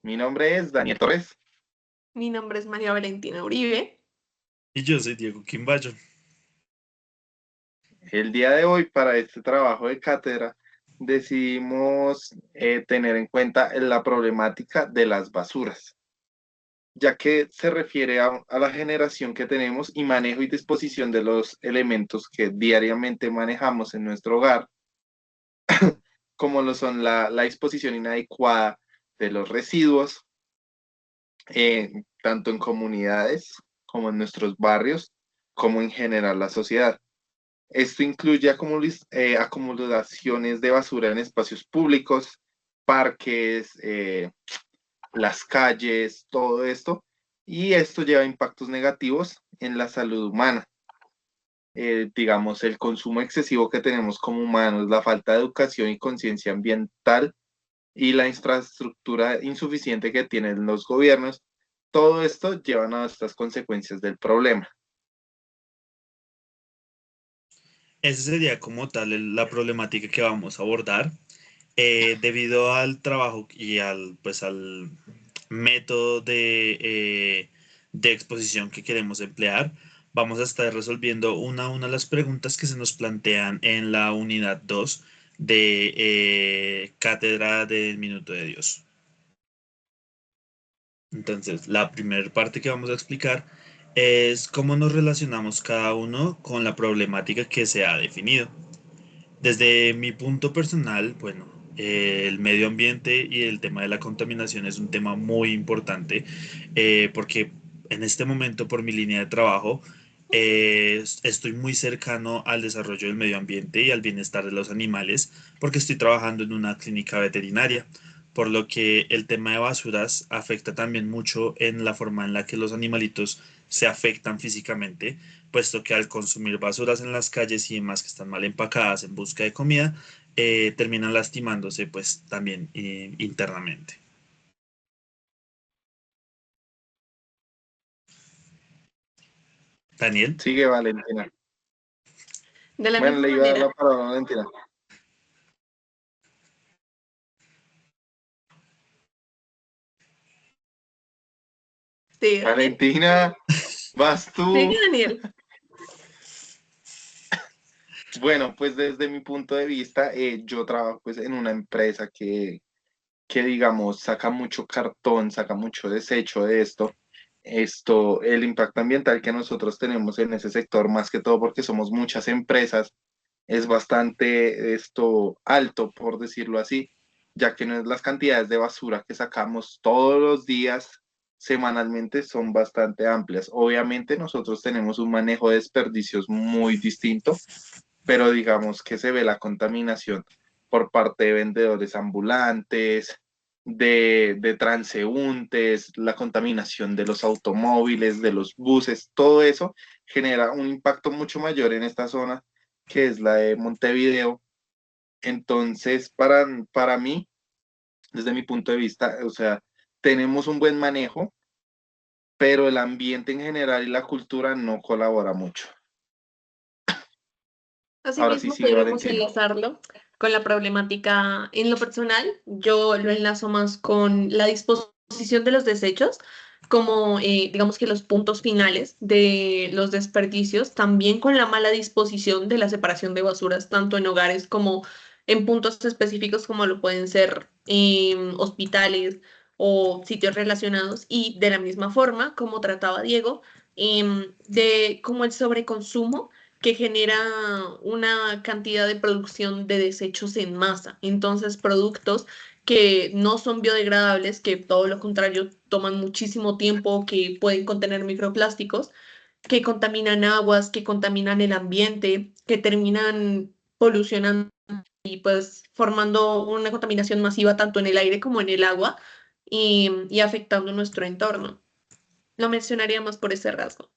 Mi nombre es Daniel Torres. Mi nombre es María Valentina Uribe. Y yo soy Diego Quimbayo. El día de hoy, para este trabajo de cátedra, decidimos tener en cuenta la problemática de las basuras, ya que se refiere a la generación que tenemos y manejo y disposición de los elementos que diariamente manejamos en nuestro hogar, como lo son la disposición inadecuada de los residuos, tanto en comunidades como en nuestros barrios, como en general la sociedad. Esto incluye acumulaciones de basura en espacios públicos, parques, las calles, todo esto, y esto lleva impactos negativos en la salud humana. Digamos, el consumo excesivo que tenemos como humanos, la falta de educación y conciencia ambiental y la infraestructura insuficiente que tienen los gobiernos, todo esto llevan a estas consecuencias del problema. Esa sería como tal la problemática que vamos a abordar. Debido al trabajo y al método de exposición que queremos emplear, vamos a estar resolviendo una a una las preguntas que se nos plantean en la unidad 2 de Cátedra del Minuto de Dios. Entonces, la primera parte que vamos a explicar es cómo nos relacionamos cada uno con la problemática que se ha definido. Desde mi punto personal, bueno, el medio ambiente y el tema de la contaminación es un tema muy importante, porque en este momento, por mi línea de trabajo, estoy muy cercano al desarrollo del medio ambiente y al bienestar de los animales, porque estoy trabajando en una clínica veterinaria, por lo que el tema de basuras afecta también mucho en la forma en la que los animalitos se afectan físicamente, puesto que al consumir basuras en las calles y demás que están mal empacadas en busca de comida, terminan lastimándose pues también internamente. Daniel. Sigue, Valentina. De la Bueno, misma le iba a dar la manera, palabra a Valentina. sí, Daniel. Valentina, vas Sigue, tú. Daniel. Bueno, pues desde mi punto de vista, yo trabajo pues en una empresa que digamos saca mucho cartón, saca mucho desecho de esto. El impacto ambiental que nosotros tenemos en ese sector, más que todo porque somos muchas empresas, es bastante alto, por decirlo así, ya que no es las cantidades de basura que sacamos todos los días, semanalmente, son bastante amplias. Obviamente nosotros tenemos un manejo de desperdicios muy distinto, pero digamos que se ve la contaminación por parte de vendedores ambulantes, de transeúntes, la contaminación de los automóviles, de los buses, todo eso genera un impacto mucho mayor en esta zona que es la de Montevideo. Entonces, para mí, desde mi punto de vista, o sea, tenemos un buen manejo, pero el ambiente en general y la cultura no colabora mucho. Ahora sí Asimismo, sigue podríamos Valentina. enlazarlo con la problemática en lo personal. Yo lo enlazo más con la disposición de los desechos, como digamos que los puntos finales de los desperdicios, también con la mala disposición de la separación de basuras, tanto en hogares como en puntos específicos como lo pueden ser hospitales o sitios relacionados. Y de la misma forma, como trataba Diego, de como el sobreconsumo que genera una cantidad de producción de desechos en masa. Entonces, productos que no son biodegradables, que todo lo contrario toman muchísimo tiempo, que pueden contener microplásticos, que contaminan aguas, que contaminan el ambiente, que terminan polucionando y pues formando una contaminación masiva tanto en el aire como en el agua y afectando nuestro entorno. Lo mencionaría más por ese rasgo.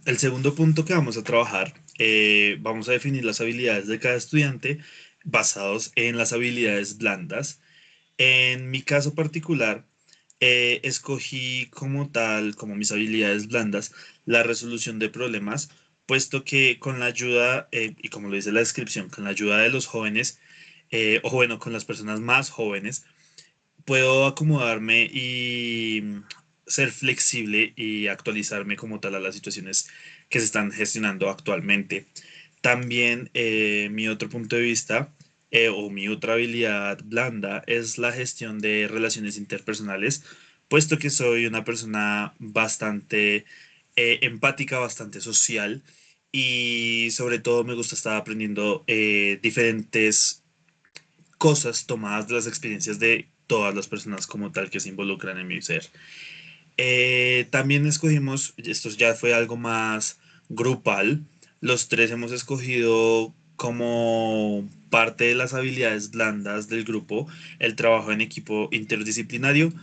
El segundo punto que vamos a trabajar, vamos a definir las habilidades de cada estudiante basados en las habilidades blandas. En mi caso particular, escogí como tal, como mis habilidades blandas, la resolución de problemas, puesto que con la ayuda, y como lo dice la descripción, con la ayuda de los jóvenes, o bueno, con las personas más jóvenes, puedo acomodarme y ser flexible y actualizarme como tal a las situaciones que se están gestionando actualmente. También mi otro punto de vista o mi otra habilidad blanda es la gestión de relaciones interpersonales, puesto que soy una persona bastante empática, bastante social y sobre todo me gusta estar aprendiendo diferentes cosas tomadas de las experiencias de todas las personas como tal que se involucran en mi ser. También escogimos, esto ya fue algo más grupal, los tres hemos escogido como parte de las habilidades blandas del grupo el trabajo en equipo interdisciplinario.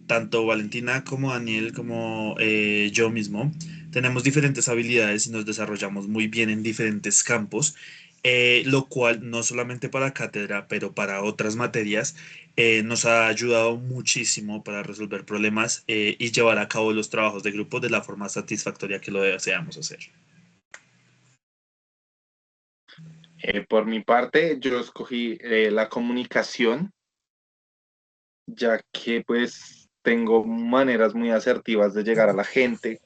Tanto Valentina como Daniel como yo mismo tenemos diferentes habilidades y nos desarrollamos muy bien en diferentes campos, lo cual no solamente para cátedra, pero para otras materias nos ha ayudado muchísimo para resolver problemas y llevar a cabo los trabajos de grupo de la forma satisfactoria que lo deseamos hacer. Por mi parte, yo escogí la comunicación, ya que pues tengo maneras muy asertivas de llegar a la gente,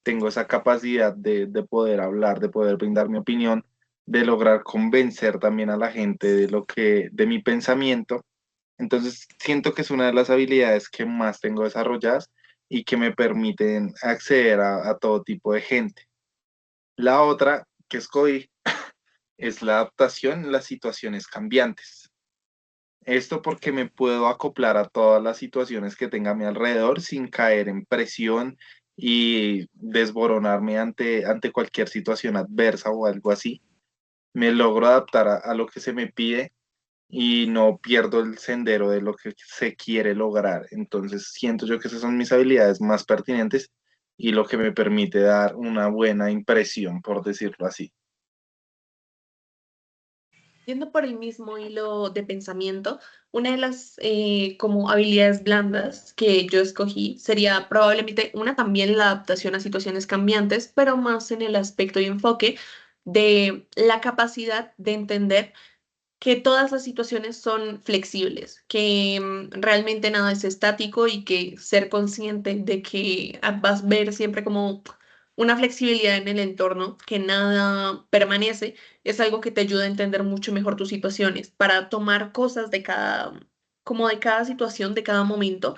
tengo esa capacidad de poder hablar, de poder brindar mi opinión, de lograr convencer también a la gente de lo que, de mi pensamiento. Entonces, siento que es una de las habilidades que más tengo desarrolladas y que me permiten acceder a todo tipo de gente. La otra que escogí es la adaptación en las situaciones cambiantes. Esto porque me puedo acoplar a todas las situaciones que tenga a mi alrededor sin caer en presión y desboronarme ante cualquier situación adversa o algo así. Me logro adaptar a lo que se me pide y no pierdo el sendero de lo que se quiere lograr. Entonces siento yo que esas son mis habilidades más pertinentes y lo que me permite dar una buena impresión, por decirlo así. Yendo por el mismo hilo de pensamiento, una de las como habilidades blandas que yo escogí sería probablemente una también la adaptación a situaciones cambiantes, pero más en el aspecto y enfoque de la capacidad de entender que todas las situaciones son flexibles, que realmente nada es estático y que ser consciente de que vas a ver siempre como una flexibilidad en el entorno, que nada permanece, es algo que te ayuda a entender mucho mejor tus situaciones, para tomar cosas de cada, como de cada situación, de cada momento,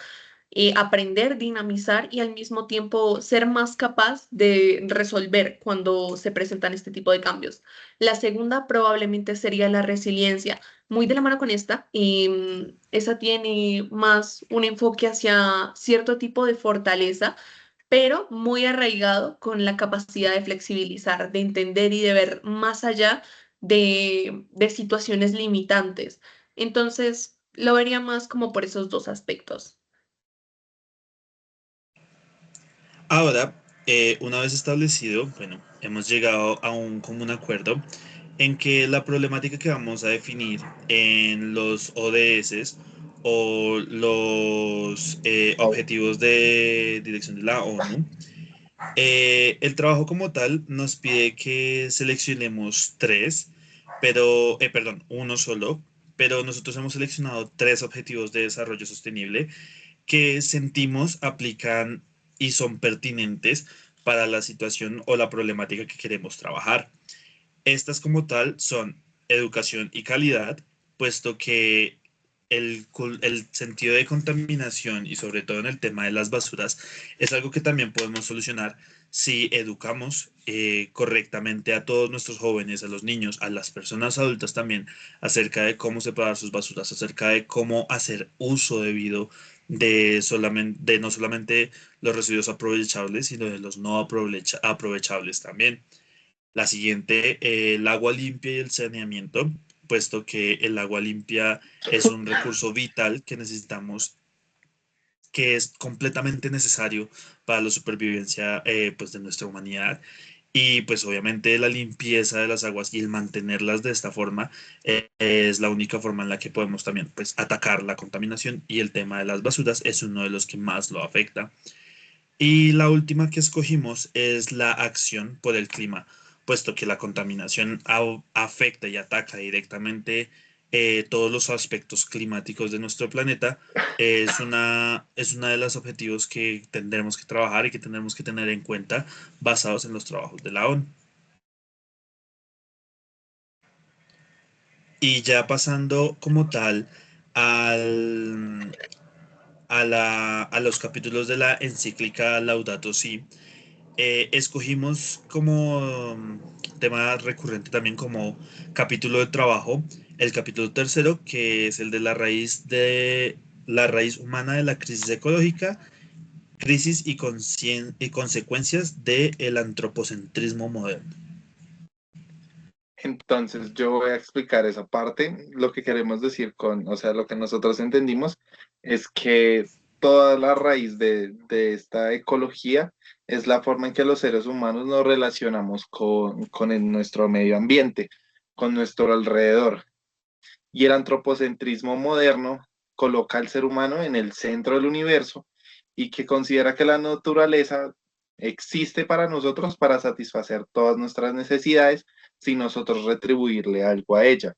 aprender, dinamizar y al mismo tiempo ser más capaz de resolver cuando se presentan este tipo de cambios. La segunda probablemente sería la resiliencia, muy de la mano con esta, y esa tiene más un enfoque hacia cierto tipo de fortaleza, pero muy arraigado con la capacidad de flexibilizar, de entender y de ver más allá de situaciones limitantes. Entonces, lo vería más como por esos dos aspectos. Ahora, una vez establecido, bueno, hemos llegado a un común acuerdo en que la problemática que vamos a definir en los ODS o los Objetivos de Dirección de la ONU, el trabajo como tal nos pide que seleccionemos tres, pero, perdón, uno solo, pero nosotros hemos seleccionado tres objetivos de desarrollo sostenible que sentimos aplican y son pertinentes para la situación o la problemática que queremos trabajar. Estas como tal son educación y calidad, puesto que el sentido de contaminación y sobre todo en el tema de las basuras es algo que también podemos solucionar si educamos correctamente a todos nuestros jóvenes, a los niños, a las personas adultas también, acerca de cómo separar sus basuras, acerca de cómo hacer uso debido de no solamente los residuos aprovechables, sino de los no aprovechables también. La siguiente, el agua limpia y el saneamiento, puesto que el agua limpia es un recurso vital que necesitamos, que es completamente necesario para la supervivencia pues, de nuestra humanidad. Y pues obviamente la limpieza de las aguas y el mantenerlas de esta forma es la única forma en la que podemos también pues, atacar la contaminación y el tema de las basuras es uno de los que más lo afecta. Y la última que escogimos es la acción por el clima, puesto que la contaminación afecta y ataca directamente todos los aspectos climáticos de nuestro planeta, es una de los objetivos que tendremos que trabajar y que tendremos que tener en cuenta basados en los trabajos de la ONU. Y ya pasando como tal al, a los capítulos de la encíclica Laudato Si, escogimos como tema recurrente también como capítulo de trabajo el capítulo tercero, que es el de la raíz humana de la crisis ecológica, crisis y consecuencias del antropocentrismo moderno. Entonces, yo voy a explicar esa parte. Lo que queremos decir con, o sea, lo que nosotros entendimos es que toda la raíz de esta ecología es la forma en que los seres humanos nos relacionamos nuestro medio ambiente, con nuestro alrededor. Y el antropocentrismo moderno coloca al ser humano en el centro del universo y que considera que la naturaleza existe para nosotros para satisfacer todas nuestras necesidades sin nosotros retribuirle algo a ella.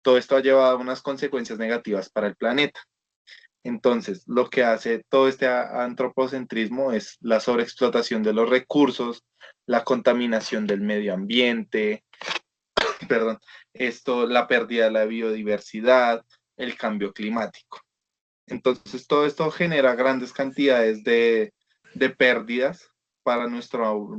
Todo esto ha llevado a unas consecuencias negativas para el planeta. Entonces, lo que hace todo este antropocentrismo es la sobreexplotación de los recursos, la contaminación del medio ambiente, perdón, la pérdida de la biodiversidad, el cambio climático. Entonces, todo esto genera grandes cantidades de pérdidas para nuestro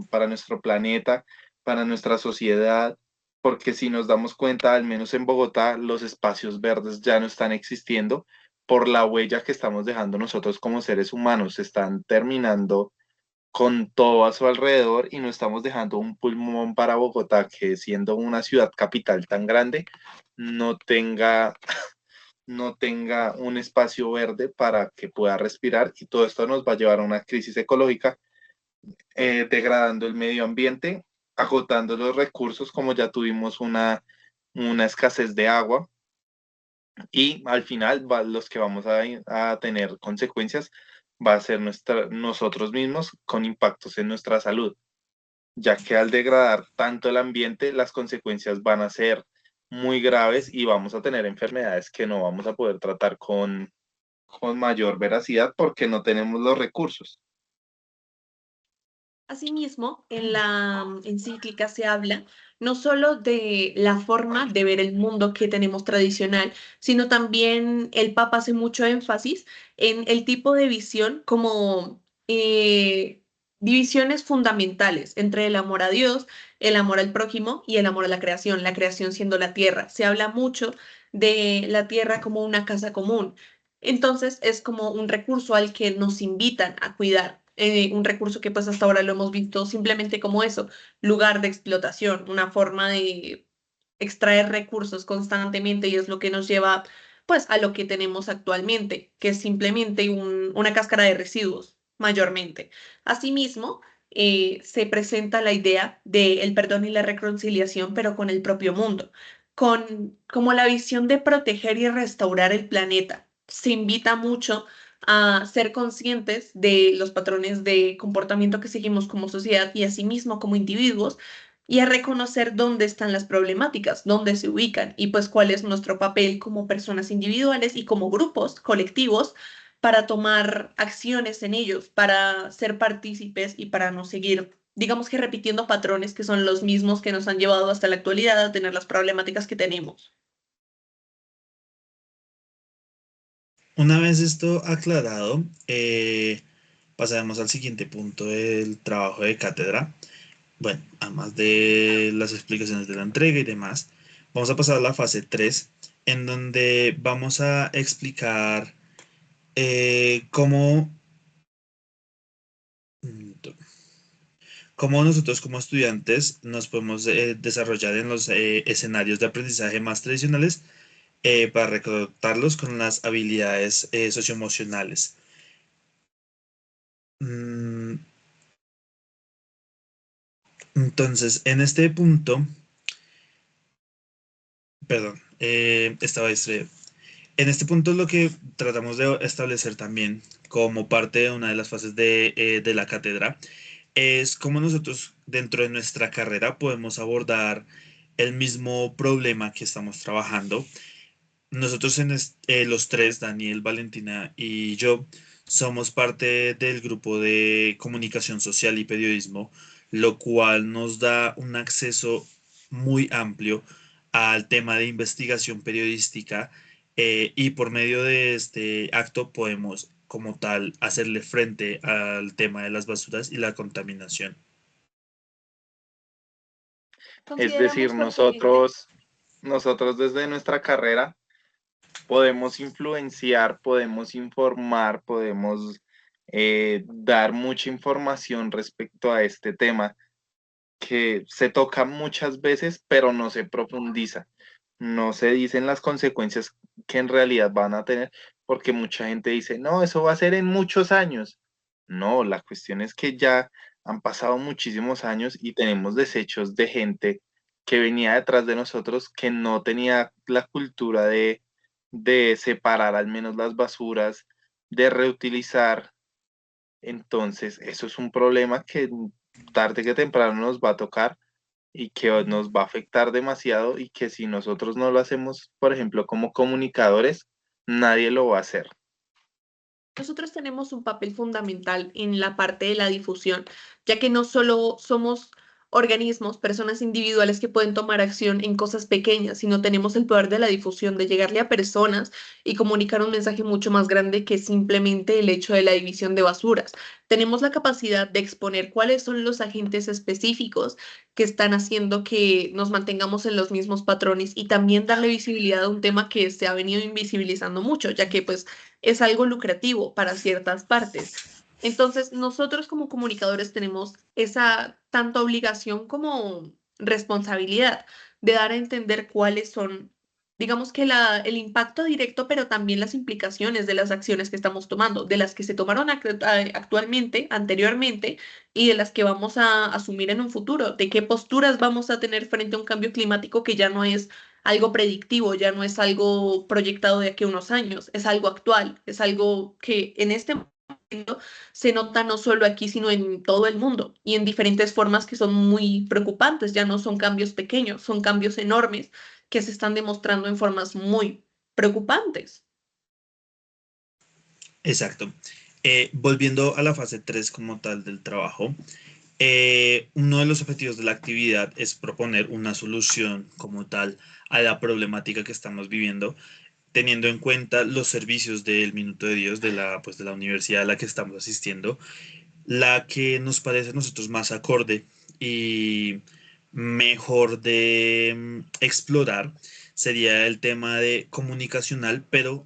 planeta, para nuestra sociedad, porque si nos damos cuenta, al menos en Bogotá, los espacios verdes ya no están existiendo por la huella que estamos dejando nosotros como seres humanos. Se están terminando con todo a su alrededor y no estamos dejando un pulmón para Bogotá que siendo una ciudad capital tan grande no tenga, no tenga un espacio verde para que pueda respirar y todo esto nos va a llevar a una crisis ecológica, degradando el medio ambiente, agotando los recursos como ya tuvimos una escasez de agua y al final los que vamos a tener consecuencias va a ser nosotros mismos con impactos en nuestra salud, ya que al degradar tanto el ambiente, las consecuencias van a ser muy graves y vamos a tener enfermedades que no vamos a poder tratar con mayor veracidad porque no tenemos los recursos. Asimismo, en la encíclica se habla no solo de la forma de ver el mundo que tenemos tradicional, sino también el Papa hace mucho énfasis en el tipo de visión como divisiones fundamentales entre el amor a Dios, el amor al prójimo y el amor a la creación siendo la tierra. Se habla mucho de la tierra como una casa común. Entonces es como un recurso al que nos invitan a cuidar, un recurso que pues hasta ahora lo hemos visto simplemente como eso, lugar de explotación, una forma de extraer recursos constantemente y es lo que nos lleva pues a lo que tenemos actualmente, que es simplemente una cáscara de residuos, mayormente. Asimismo, se presenta la idea del perdón y la reconciliación, pero con el propio mundo, con como la visión de proteger y restaurar el planeta. Se invita mucho a ser conscientes de los patrones de comportamiento que seguimos como sociedad y asimismo como individuos y a reconocer dónde están las problemáticas, dónde se ubican y pues cuál es nuestro papel como personas individuales y como grupos colectivos para tomar acciones en ellos, para ser partícipes y para no seguir, digamos que repitiendo patrones que son los mismos que nos han llevado hasta la actualidad a tener las problemáticas que tenemos. Una vez esto aclarado, pasaremos al siguiente punto del trabajo de cátedra. Bueno, además de las explicaciones de la entrega y demás, vamos a pasar a la fase 3, en donde vamos a explicar cómo, cómo nosotros como estudiantes nos podemos desarrollar en los escenarios de aprendizaje más tradicionales para reclutarlos con las habilidades socioemocionales. Mm, Entonces, en este punto, perdón, estaba distraído. En este punto lo que tratamos de establecer también como parte de una de las fases de la cátedra es cómo nosotros dentro de nuestra carrera podemos abordar el mismo problema que estamos trabajando nosotros los tres, Daniel, Valentina y yo, somos parte del grupo de comunicación social y periodismo, lo cual nos da un acceso muy amplio al tema de investigación periodística, y por medio de este acto podemos como tal hacerle frente al tema de las basuras y la contaminación. Es decir, Consideramos fuertemente. nosotros desde nuestra carrera podemos influenciar, podemos informar, podemos dar mucha información respecto a este tema que se toca muchas veces, pero no se profundiza. No se dicen las consecuencias que en realidad van a tener, porque mucha gente dice, no, eso va a ser en muchos años. No, la cuestión es que ya han pasado muchísimos años y tenemos desechos de gente que venía detrás de nosotros que no tenía la cultura de separar al menos las basuras, de reutilizar. Entonces, eso es un problema que tarde que temprano nos va a tocar y que nos va a afectar demasiado y que si nosotros no lo hacemos, por ejemplo, como comunicadores, nadie lo va a hacer. Nosotros tenemos un papel fundamental en la parte de la difusión, ya que no solo somos organismos, personas individuales que pueden tomar acción en cosas pequeñas, sino tenemos el poder de la difusión, de llegarle a personas y comunicar un mensaje mucho más grande que simplemente el hecho de la división de basuras. Tenemos la capacidad de exponer cuáles son los agentes específicos que están haciendo que nos mantengamos en los mismos patrones y también darle visibilidad a un tema que se ha venido invisibilizando mucho, ya que pues es algo lucrativo para ciertas partes. Entonces, nosotros como comunicadores tenemos esa tanto obligación como responsabilidad de dar a entender cuáles son, digamos que el impacto directo, pero también las implicaciones de las acciones que estamos tomando, de las que se tomaron actualmente, anteriormente, y de las que vamos a asumir en un futuro, de qué posturas vamos a tener frente a un cambio climático que ya no es algo predictivo, ya no es algo proyectado de aquí a unos años, es algo actual, es algo que en este momento se nota no solo aquí, sino en todo el mundo y en diferentes formas que son muy preocupantes, ya no son cambios pequeños, son cambios enormes que se están demostrando en formas muy preocupantes. Exacto. Volviendo a la fase 3 como tal del trabajo, uno de los objetivos de la actividad es proponer una solución como tal a la problemática que estamos viviendo, teniendo en cuenta los servicios del Minuto de Dios pues, de la universidad a la que estamos asistiendo, la que nos parece a nosotros más acorde y mejor de explorar sería el tema de comunicacional, pero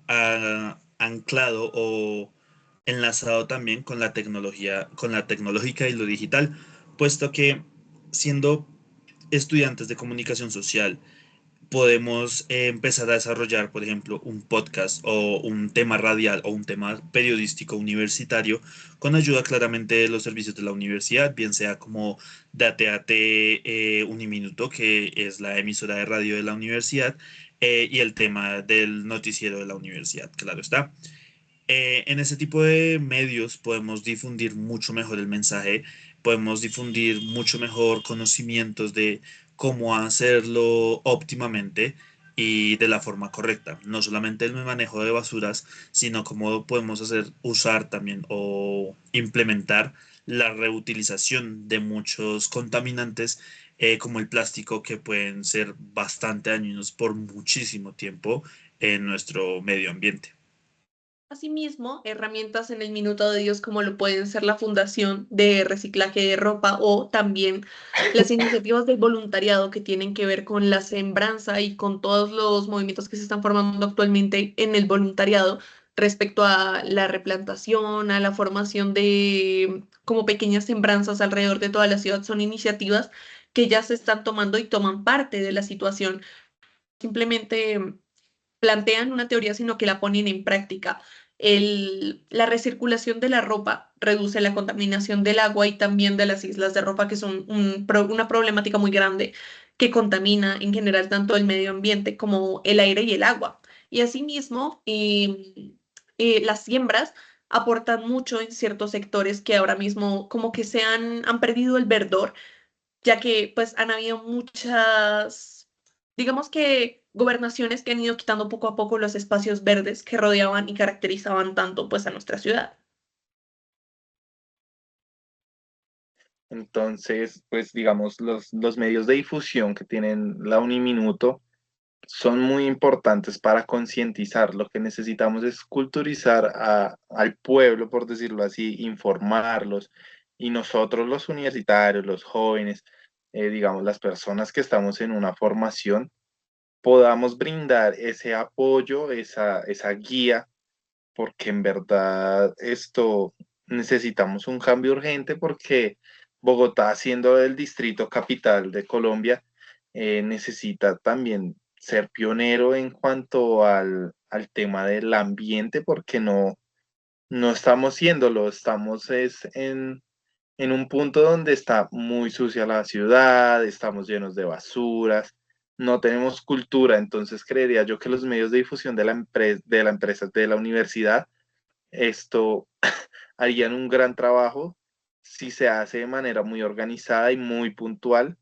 anclado o enlazado también con la tecnología, con la tecnológica y lo digital, puesto que siendo estudiantes de comunicación social podemos empezar a desarrollar, por ejemplo, un podcast o un tema radial o un tema periodístico universitario con ayuda claramente de los servicios de la universidad, bien sea como Date Uniminuto, que es la emisora de radio de la universidad, y el tema del noticiero de la universidad, claro está. En ese tipo de medios podemos difundir mucho mejor el mensaje, podemos difundir mucho mejor conocimientos de cómo hacerlo óptimamente y de la forma correcta. No solamente el manejo de basuras, sino cómo podemos usar también o implementar la reutilización de muchos contaminantes, como el plástico, que pueden ser bastante dañinos por muchísimo tiempo en nuestro medio ambiente. Asimismo, herramientas en el Minuto de Dios como lo pueden ser la Fundación de Reciclaje de Ropa o también las iniciativas del voluntariado que tienen que ver con la sembranza y con todos los movimientos que se están formando actualmente en el voluntariado respecto a la replantación, a la formación de como pequeñas sembranzas alrededor de toda la ciudad. Son iniciativas que ya se están tomando y toman parte de la situación. Simplemente plantean una teoría, sino que la ponen en práctica. La recirculación de la ropa reduce la contaminación del agua y también de las islas de ropa, que son una problemática muy grande que contamina en general tanto el medio ambiente como el aire y el agua. Y asimismo, las siembras aportan mucho en ciertos sectores que ahora mismo como que han perdido el verdor ya que pues han habido muchas, digamos que gobernaciones que han ido quitando poco a poco los espacios verdes que rodeaban y caracterizaban tanto pues a nuestra ciudad. Entonces, pues digamos, los medios de difusión que tienen la Uniminuto son muy importantes para concientizar. Lo que necesitamos es culturizar al pueblo, por decirlo así, informarlos. Y nosotros los universitarios, los jóvenes, digamos, las personas que estamos en una formación, podamos brindar ese apoyo, esa guía, porque en verdad esto necesitamos un cambio urgente porque Bogotá, siendo el distrito capital de Colombia, necesita también ser pionero en cuanto al tema del ambiente porque no estamos siéndolo, estamos en un punto donde está muy sucia la ciudad, estamos llenos de basuras, no tenemos cultura, entonces creería yo que los medios de difusión de la empresa, de la universidad, esto harían un gran trabajo si se hace de manera muy organizada y muy puntual,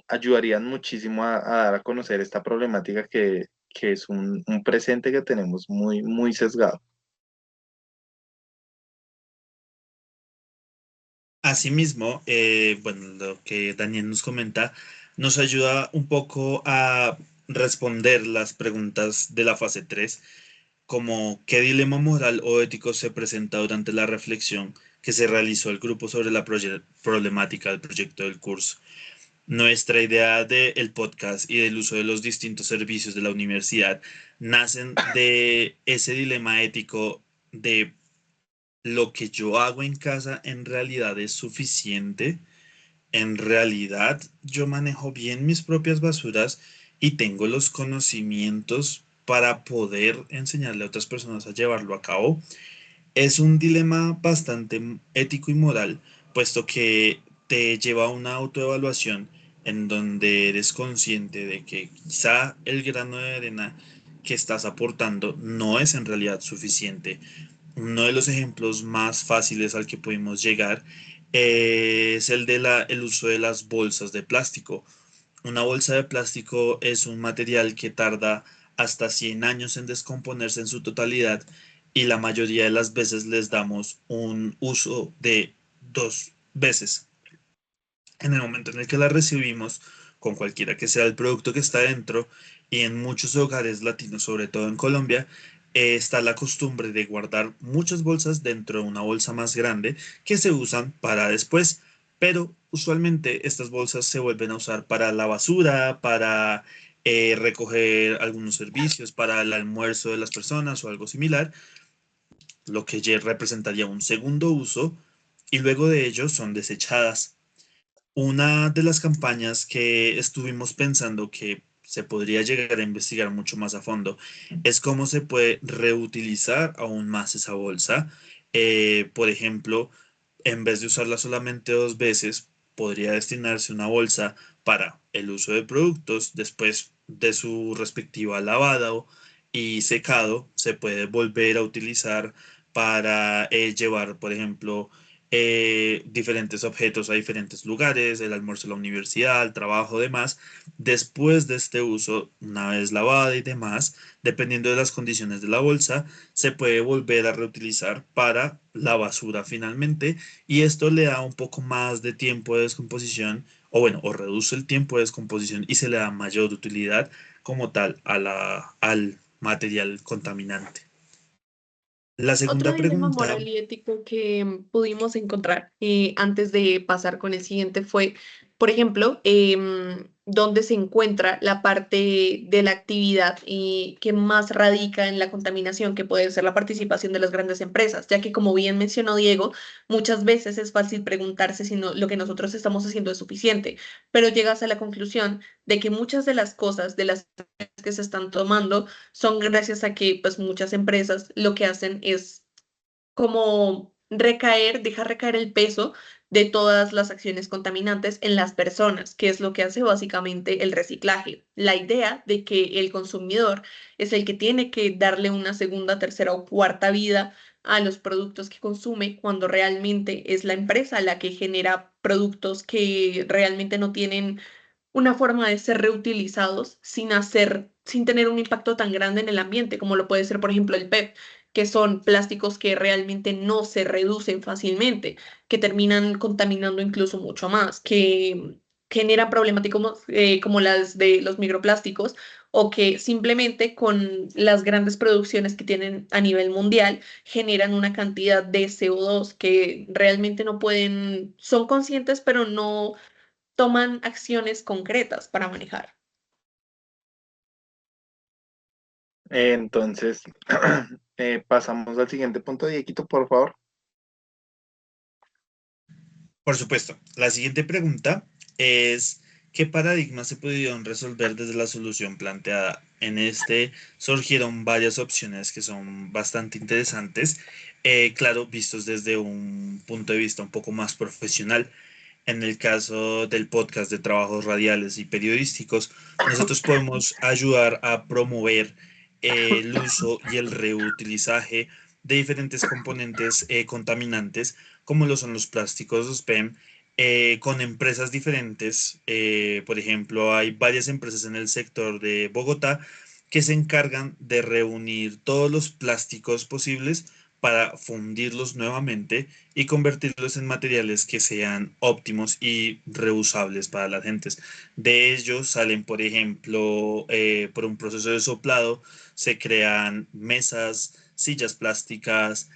ayudarían muchísimo a dar a conocer esta problemática que es un presente que tenemos muy, muy sesgado. Asimismo, bueno, lo que Daniel nos comenta nos ayuda un poco a responder las preguntas de la fase 3, como qué dilema moral o ético se presenta durante la reflexión que se realizó el grupo sobre la problemática del proyecto del curso. Nuestra idea del podcast y del uso de los distintos servicios de la universidad nacen de ese dilema ético de lo que yo hago en casa en realidad es suficiente. En realidad yo manejo bien mis propias basuras y tengo los conocimientos para poder enseñarle a otras personas a llevarlo a cabo. Es un dilema bastante ético y moral, puesto que te lleva a una autoevaluación en donde eres consciente de que quizá el grano de arena que estás aportando no es en realidad suficiente. Uno de los ejemplos más fáciles al que pudimos llegar es el de el uso de las bolsas de plástico. Una bolsa de plástico es un material que tarda hasta 100 años en descomponerse en su totalidad y la mayoría de las veces les damos un uso de 2 veces. En el momento en el que la recibimos, con cualquiera que sea el producto que está dentro, y en muchos hogares latinos, sobre todo en Colombia, está la costumbre de guardar muchas bolsas dentro de una bolsa más grande que se usan para después, pero usualmente estas bolsas se vuelven a usar para la basura, para recoger algunos servicios, para el almuerzo de las personas o algo similar, lo que ya representaría un segundo uso, y luego de ello son desechadas. Una de las campañas que estuvimos pensando que se podría llegar a investigar mucho más a fondo es cómo se puede reutilizar aún más esa bolsa. Por ejemplo, en vez de usarla solamente 2 veces, podría destinarse una bolsa para el uso de productos. Después de su respectiva lavado y secado, se puede volver a utilizar para llevar, por ejemplo, diferentes objetos a diferentes lugares, el almuerzo a la universidad, el trabajo, demás. Después de este uso, una vez lavada y demás, dependiendo de las condiciones de la bolsa, se puede volver a reutilizar para la basura finalmente, y esto le da un poco más de tiempo de descomposición, o bueno, o reduce el tiempo de descomposición y se le da mayor utilidad como tal al material contaminante. La Otro segunda dilema pregunta. moral y ético que pudimos encontrar antes de pasar con el siguiente fue, por ejemplo, dónde se encuentra la parte de la actividad y que más radica en la contaminación, que puede ser la participación de las grandes empresas, ya que como bien mencionó Diego, muchas veces es fácil preguntarse si lo que nosotros estamos haciendo es suficiente, pero llegas a la conclusión de que muchas de las cosas, de las que se están tomando, son gracias a que pues muchas empresas lo que hacen es como dejar recaer el peso de todas las acciones contaminantes en las personas, que es lo que hace básicamente el reciclaje. La idea de que el consumidor es el que tiene que darle una segunda, tercera o cuarta vida a los productos que consume, cuando realmente es la empresa la que genera productos que realmente no tienen una forma de ser reutilizados sin tener un impacto tan grande en el ambiente, como lo puede ser, por ejemplo, el PET, que son plásticos que realmente no se reducen fácilmente, que terminan contaminando incluso mucho más, que generan problemáticas como las de los microplásticos, o que simplemente con las grandes producciones que tienen a nivel mundial generan una cantidad de CO2 que realmente no pueden, son conscientes, pero no toman acciones concretas para manejar. Entonces, pasamos al siguiente punto, Dieguito, por favor. Por supuesto. La siguiente pregunta es, ¿qué paradigmas se pudieron resolver desde la solución planteada? En este surgieron varias opciones que son bastante interesantes, claro, vistos desde un punto de vista un poco más profesional. En el caso del podcast de trabajos radiales y periodísticos, nosotros podemos ayudar a promover el uso y el reutilizaje de diferentes componentes contaminantes, como lo son los plásticos, los PEM, con empresas diferentes. Por ejemplo, hay varias empresas en el sector de Bogotá que se encargan de reunir todos los plásticos posibles para fundirlos nuevamente y convertirlos en materiales que sean óptimos y reusables para las gentes. De ellos salen, por ejemplo, por un proceso de soplado, se crean mesas, sillas plásticas,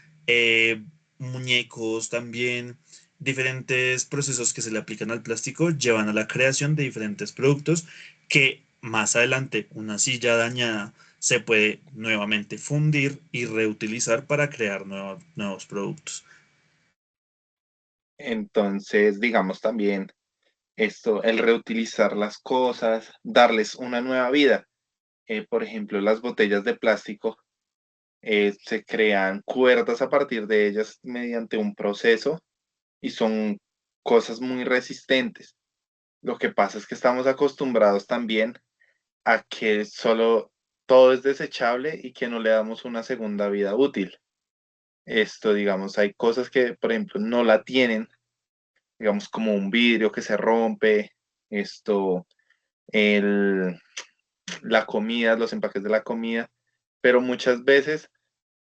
muñecos también. Diferentes procesos que se le aplican al plástico llevan a la creación de diferentes productos que más adelante una silla dañada se puede nuevamente fundir y reutilizar para crear nuevos productos. Entonces, digamos también esto, el reutilizar las cosas, darles una nueva vida. Por ejemplo, las botellas de plástico, se crean cuerdas a partir de ellas mediante un proceso y son cosas muy resistentes. Lo que pasa es que estamos acostumbrados también a que solo todo es desechable y que no le damos una segunda vida útil. Esto, digamos, hay cosas que, por ejemplo, no la tienen, digamos, como un vidrio que se rompe, esto, el, la comida, los empaques de la comida, pero muchas veces,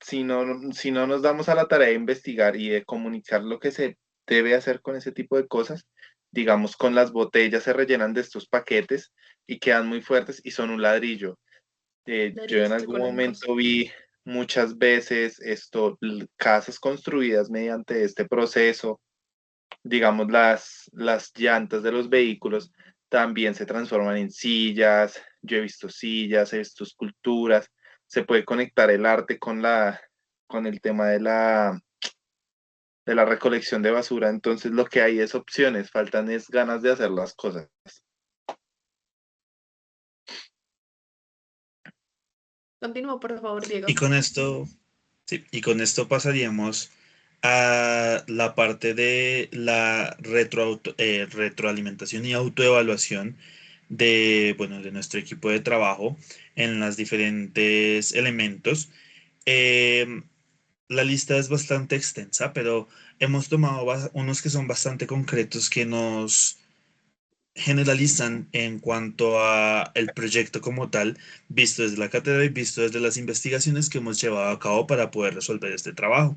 si no nos damos a la tarea de investigar y de comunicar lo que se debe hacer con ese tipo de cosas, digamos, con las botellas se rellenan de estos paquetes y quedan muy fuertes y son un ladrillo. Yo en Ladrillos algún ecológicos. momento vi muchas veces casas construidas mediante este proceso, digamos, las llantas de los vehículos también se transforman en sillas. Yo he visto sillas, he visto esculturas. Se puede conectar el arte con con el tema de la recolección de basura. Entonces, lo que hay es opciones, faltan es ganas de hacer las cosas. Continúa, por favor, Y Diego. con esto, sí, y con esto pasaríamos a la parte de la retroalimentación y autoevaluación de, bueno, de nuestro equipo de trabajo en los diferentes elementos. Eh, la lista es bastante extensa, pero hemos tomado unos que son bastante concretos que nos generalizan en cuanto a el proyecto como tal, visto desde la cátedra y visto desde las investigaciones que hemos llevado a cabo para poder resolver este trabajo.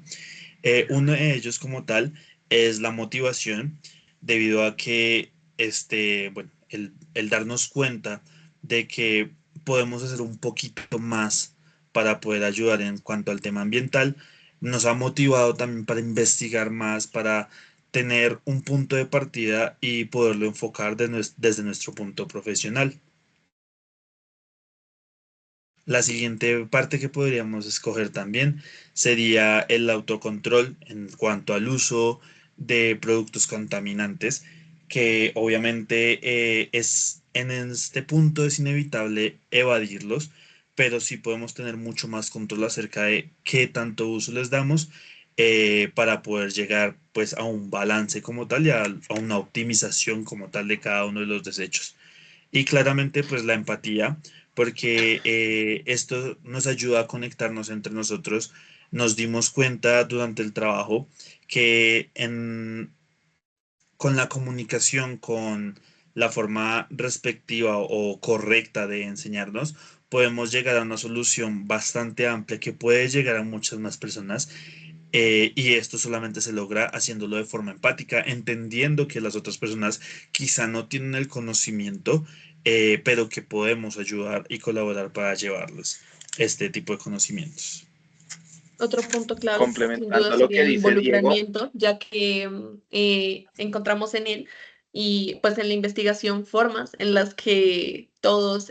Uno de ellos como tal es la motivación, debido a que bueno, el darnos cuenta de que podemos hacer un poquito más para poder ayudar en cuanto al tema ambiental, nos ha motivado también para investigar más, para tener un punto de partida y poderlo enfocar desde nuestro punto profesional. La siguiente parte que podríamos escoger también sería el autocontrol en cuanto al uso de productos contaminantes, que obviamente en este punto es inevitable evadirlos, pero sí podemos tener mucho más control acerca de qué tanto uso les damos, para poder llegar pues a un balance como tal y a una optimización como tal de cada uno de los desechos. Y claramente, pues la empatía, porque esto nos ayuda a conectarnos entre nosotros. Nos dimos cuenta durante el trabajo que con la comunicación con la forma respectiva o correcta de enseñarnos, podemos llegar a una solución bastante amplia que puede llegar a muchas más personas. Y esto solamente se logra haciéndolo de forma empática, entendiendo que las otras personas quizá no tienen el conocimiento, pero que podemos ayudar y colaborar para llevarles este tipo de conocimientos. Otro punto clave, sin duda, Complementando lo sería que el dice Diego, involucramiento, ya que encontramos en él y pues en la investigación formas en las que todos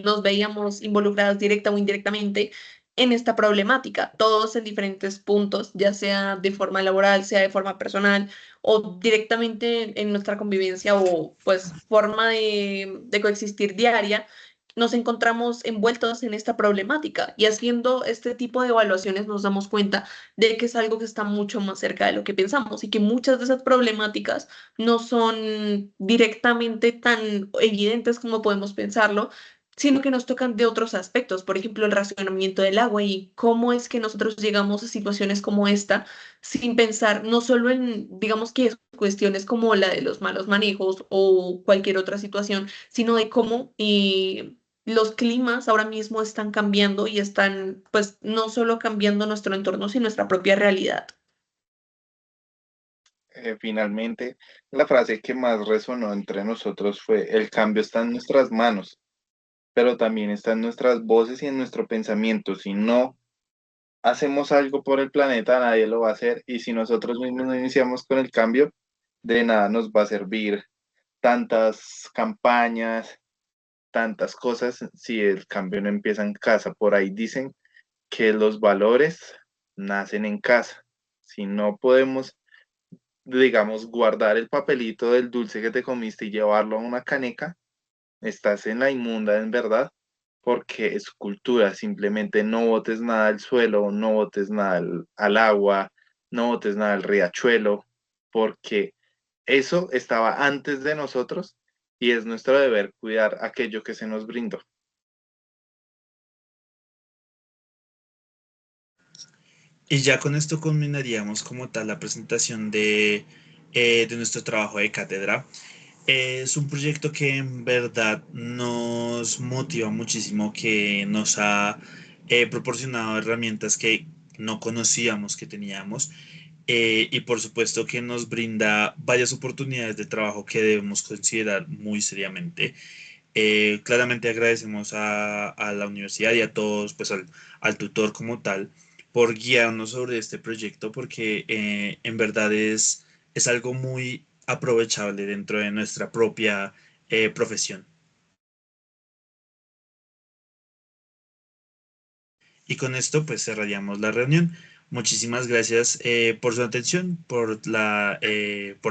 nos veíamos involucrados directa o indirectamente en esta problemática, todos en diferentes puntos, ya sea de forma laboral, sea de forma personal o directamente en nuestra convivencia o pues forma de coexistir diaria, nos encontramos envueltos en esta problemática y haciendo este tipo de evaluaciones nos damos cuenta de que es algo que está mucho más cerca de lo que pensamos y que muchas de esas problemáticas no son directamente tan evidentes como podemos pensarlo, sino que nos tocan de otros aspectos, por ejemplo, el racionamiento del agua y cómo es que nosotros llegamos a situaciones como esta sin pensar no solo en, digamos que cuestiones como la de los malos manejos o cualquier otra situación, sino de cómo los climas ahora mismo están cambiando y están, pues, no solo cambiando nuestro entorno, sino nuestra propia realidad. finalmente, la frase que más resonó entre nosotros fue, el cambio está en nuestras manos, pero también está en nuestras voces y en nuestro pensamiento. Si no hacemos algo por el planeta, nadie lo va a hacer, y si nosotros mismos no iniciamos con el cambio, de nada nos va a servir tantas campañas, tantas cosas, si el cambio no empieza en casa. Por ahí dicen que los valores nacen en casa. Si no podemos, digamos, guardar el papelito del dulce que te comiste y llevarlo a una caneca, estás en la inmunda en verdad, porque es cultura. Simplemente no botes nada al suelo, no botes nada al agua, no botes nada al riachuelo, porque eso estaba antes de nosotros y es nuestro deber cuidar aquello que se nos brindó. Y ya con esto culminaríamos como tal la presentación de nuestro trabajo de cátedra. Es un proyecto que en verdad nos motiva muchísimo, que nos ha proporcionado herramientas que no conocíamos que teníamos, y por supuesto que nos brinda varias oportunidades de trabajo que debemos considerar muy seriamente. Claramente agradecemos a la universidad y a todos, pues al tutor como tal, por guiarnos sobre este proyecto, porque en verdad es algo muy aprovechable dentro de nuestra propia profesión. Y con esto, pues cerraríamos la reunión. Muchísimas gracias por su atención, por la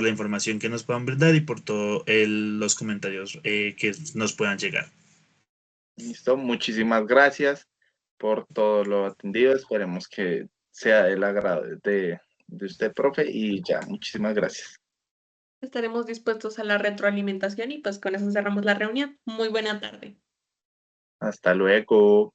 información que nos puedan brindar y por todos los comentarios que nos puedan llegar. Listo, muchísimas gracias por todo lo atendido. Esperemos que sea del agrado de usted, profe, y ya, muchísimas gracias. Estaremos dispuestos a la retroalimentación y pues con eso cerramos la reunión. Muy buena tarde. Hasta luego.